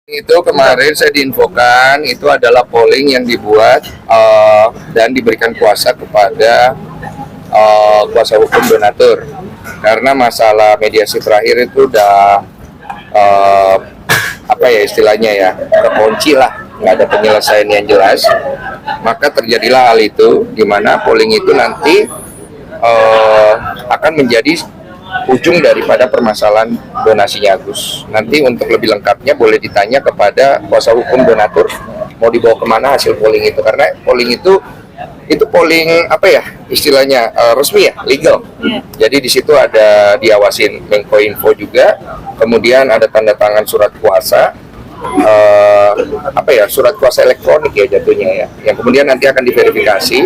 Itu kemarin saya diinfokan itu adalah polling yang dibuat dan diberikan kuasa kepada kuasa hukum donatur, karena masalah mediasi terakhir itu udah apa ya istilahnya ya, terkunci lah, nggak ada penyelesaian yang jelas. Maka terjadilah hal itu, di mana polling itu nanti akan menjadi ujung daripada permasalahan donasinya Agus. Nanti untuk lebih lengkapnya boleh ditanya kepada kuasa hukum donatur mau dibawa kemana hasil polling itu, karena polling itu polling apa ya istilahnya resmi ya, legal. Jadi di situ ada diawasin Menkominfo juga, kemudian ada tanda tangan surat kuasa, apa ya, surat kuasa elektronik ya jatuhnya ya, yang kemudian nanti akan diverifikasi,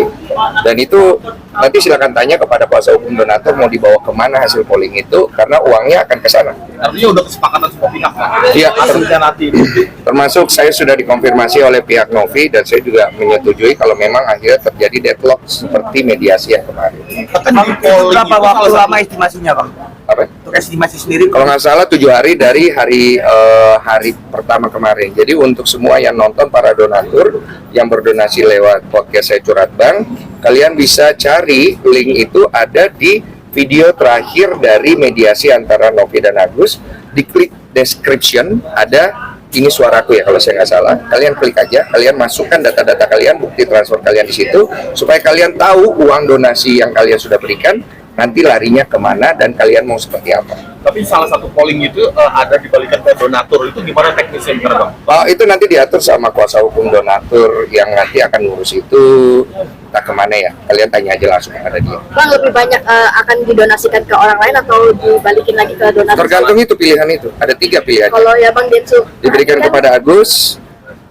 dan itu nanti silakan tanya kepada kuasa hukum donatur mau dibawa kemana hasil polling itu, karena uangnya akan ke sana. Artinya udah kesepakatan semua pihak kan? Iya, nanti termasuk saya sudah dikonfirmasi oleh pihak Novi, dan saya juga menyetujui kalau memang akhirnya terjadi deadlock seperti mediasi yang kemarin. Berapa waktu lama estimasinya, Bang? Apa? Untuk estimasi sendiri? Kalau nggak salah 7 hari dari hari pertama kemarin. Jadi untuk semua yang nonton, para donatur yang berdonasi lewat podcast saya Curhat Bang, kalian bisa cari link itu ada di video terakhir dari mediasi antara Novi dan Agus. Diklik description, ada ini suaraku ya kalau saya nggak salah. Kalian klik aja, kalian masukkan data-data kalian, bukti transfer kalian di situ, supaya kalian tahu uang donasi yang kalian sudah berikan nanti larinya kemana dan kalian mau seperti apa. Tapi salah satu polling itu ada dibalikan ke donatur, itu gimana teknisnya Bang? Itu nanti diatur sama kuasa hukum donatur yang nanti akan ngurus itu. Entah kemana ya, kalian tanya aja langsung kepada dia. Bang, lebih banyak akan didonasikan ke orang lain atau dibalikin lagi ke donatur? Tergantung itu pilihan itu, ada 3 pilihan. Kalau ya Bang Densu Diberikan kepada Agus,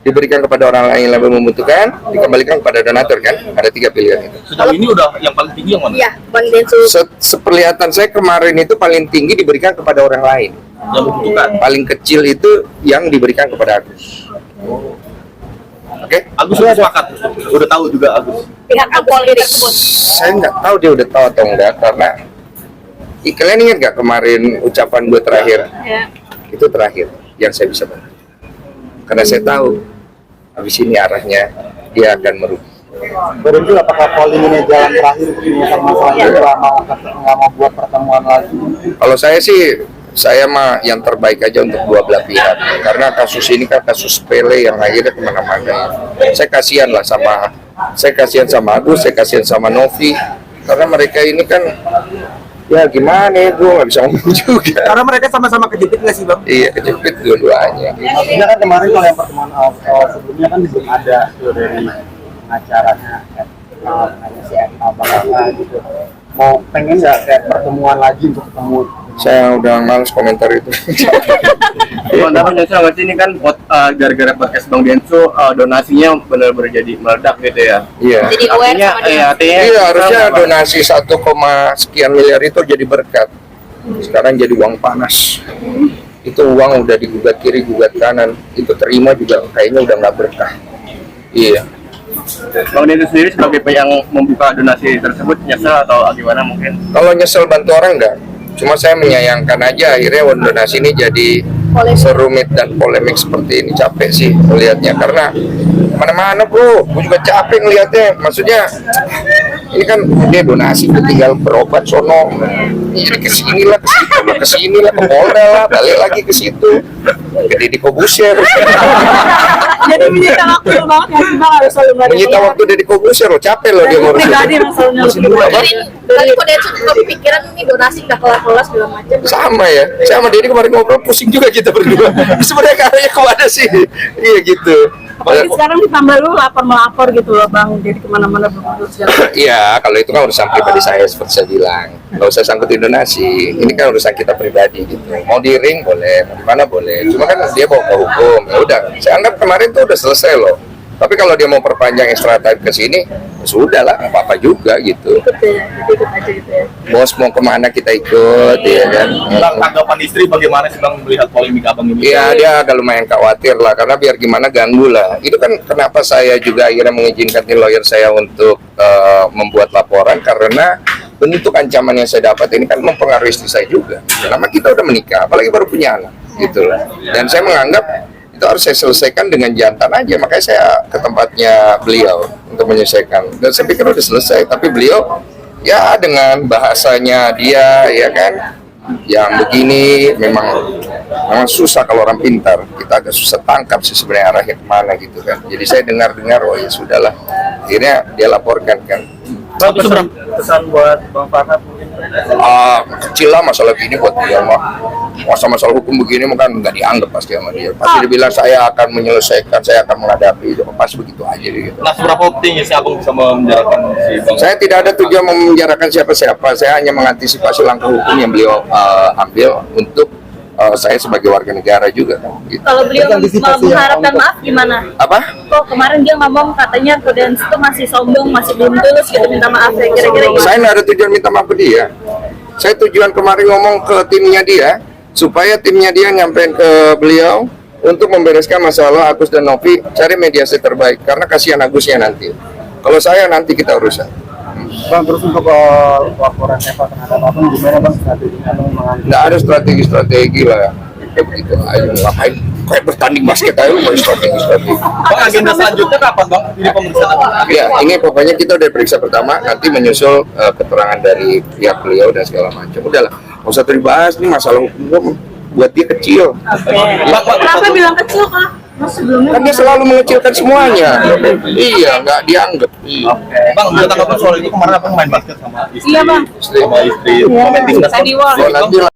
diberikan kepada orang lain yang lebih membutuhkan, dikembalikan kepada donatur kan? Ada 3 pilihan itu. Sejauh ini udah yang paling tinggi yang mana? Iya, Bang Densu. Seperlihatan saya kemarin itu paling tinggi diberikan kepada orang lain. Yang membutuhkan. Paling kecil itu yang diberikan kepada Agus. Oke? Agus sudah sepakat, udah tahu juga Agus. Pihak polri tersebut. Saya nggak tahu dia udah tahu atau enggak, karena kalian ingat nggak kemarin ucapan gue terakhir? Ya. Itu terakhir yang saya bisa bantu. Karena saya tahu habis ini arahnya dia akan merugi. Berarti apakah polling ini jalan terakhir untuk masalahnya, nggak mau buat pertemuan lagi? Kalau saya mah yang terbaik aja untuk dua belah pihak, karena kasus ini kan kasus sepele yang akhirnya kemana-mana. Saya kasihan sama Agus, saya kasihan sama Novi, karena mereka ini kan ya gimana ya, gue nggak bisa ngomong juga. Karena mereka sama-sama kejepit nggak sih, Bang? Iya, kejepit dua-duanya. Artinya kan kemarin kalau yang pertemuan sebelumnya kan belum ada dari acaranya si apa gitu. Mau pengen nggak kayak pertemuan lagi untuk ketemu? Saya udah males komentar itu. Bang Densu, ngerti ini kan gara-gara podcast Bang Densu donasinya benar-benar jadi meledak gitu ya. Iya. Jadi Artinya, Iya, harusnya donasi 1, sekian miliar itu jadi berkat. Sekarang jadi uang panas. Itu uang udah digugat kiri, gugat kanan. Itu terima juga kayaknya udah nggak berkah. Iya. Bang Densu sendiri sebagai yang membuka donasi tersebut nyesel atau gimana mungkin? Kalau nyesel bantu orang enggak. Cuma saya menyayangkan aja akhirnya uang donasi ini jadi serumit dan polemik seperti ini. Capek sih melihatnya, karena mana-mana bro, gue juga capek ngelihatnya. Maksudnya ini kan dia donasi, tinggal berobat sono, ini kesini lah, kesini lah, ke Polda lah, balik lagi ke situ, ke Deddy Corbuzier. Jadi menyita waktu banget ya sih Bang, harus selalu Menyita waktu Deddy Corbuzier loh, capek loh dia ngurus. pribadi masalahnya. Dari kode itu juga pikiran ini donasi nggak kelar-kelar segala macam. Sama ya, saya sama Deddy kemarin ngobrol pusing juga kita berdua. Sebenarnya arahnya kemana sih? Iya gitu. Apalagi sekarang ditambah lu melapor gitu loh Bang, jadi kemana-mana begitu. Iya, kalau itu kan urusan pribadi saya seperti saya bilang. Nggak usah sangkutin donasi. Ini kan urusan kita pribadi gitu. Mau di ring boleh, mau di mana boleh. Cuma kan dia bawa ke hukum. Ya udah, saya anggap kemarin tuh udah selesai loh. Tapi kalau dia mau perpanjang extra time ke sini, sudah lah, nggak apa-apa juga gitu. Ikut ya, jadi ikut aja gitu ya. Bos mau kemana kita ikut, ya kan. Bang, tanggapan istri bagaimana sih Bang melihat polemik abang ini? Iya, dia agak lumayan khawatir lah, karena biar gimana ganggu lah. Itu kan kenapa saya juga akhirnya mengizinkan tim lawyer saya untuk membuat laporan, karena bentuk ancaman yang saya dapat ini kan mempengaruhi istri saya juga. Karena kita udah menikah, apalagi baru punya anak, gitu lah. Dan saya menganggap itu harus saya selesaikan dengan jantan aja, makanya saya ke tempatnya beliau untuk menyelesaikan. Dan saya pikir udah selesai, tapi beliau ya dengan bahasanya dia, ya kan, yang begini memang susah kalau orang pintar. Kita agak susah tangkap sih sebenarnya arahnya kemana gitu kan. Jadi saya dengar-dengar, oh ya sudahlah. Akhirnya dia laporkan kan. Bang, pesan buat Bang Farhad mungkin. Kecil lah masalah gini buat dia mah. Masalah hukum begini mah kan nggak dianggap pasti sama dia. Pasti dia bilang saya akan menyelesaikan, saya akan menghadapi itu. Pasti begitu aja gitu. Nah, seberapa optimis abang bisa memenjarakan si Bang? Saya tidak ada tujuan memenjarakan siapa-siapa. Saya hanya mengantisipasi langkah hukum yang beliau ambil untuk saya sebagai warga negara juga kan. Gitu. Kalau beliau mengharapkan maaf gimana? Apa? Kok kemarin dia ngomong katanya Prudence itu masih sombong, masih belum tulus gitu minta maaf ya kira-kira gitu. Saya nggak ada tujuan minta maaf ke dia. Saya tujuan kemarin ngomong ke timnya dia supaya timnya dia nyampein ke beliau untuk membereskan masalah Agus dan Novi, cari mediasi terbaik karena kasihan Agusnya nanti. Kalau saya nanti kita urusan. Bang, terus untuk laporan Eva terhadap abang gimana Bang strateginya Bang mengantisipasi? Nggak ada strategi lah. Kayak begitu aja ngapain? Kayak bertanding basket aja mau strategi. Bang, agenda selanjutnya kapan Bang? Ini pemeriksaan apa? Ya, ini pokoknya kita udah periksa pertama, nanti menyusul keterangan dari pihak beliau dan segala macam. Udahlah, nggak usah dibahas nih masalah hukum buat dia kecil. Kenapa bilang kecil kah? Mas sebelumnya Kan dia selalu mengecilkan semuanya. Iya, nggak dianggap. Iya. Bang, bisa tanggapan soal itu kemarin abang main basket sama istri? Iya, Bang. Sama istri. Pemain timnas. Tadi Wal. Nanti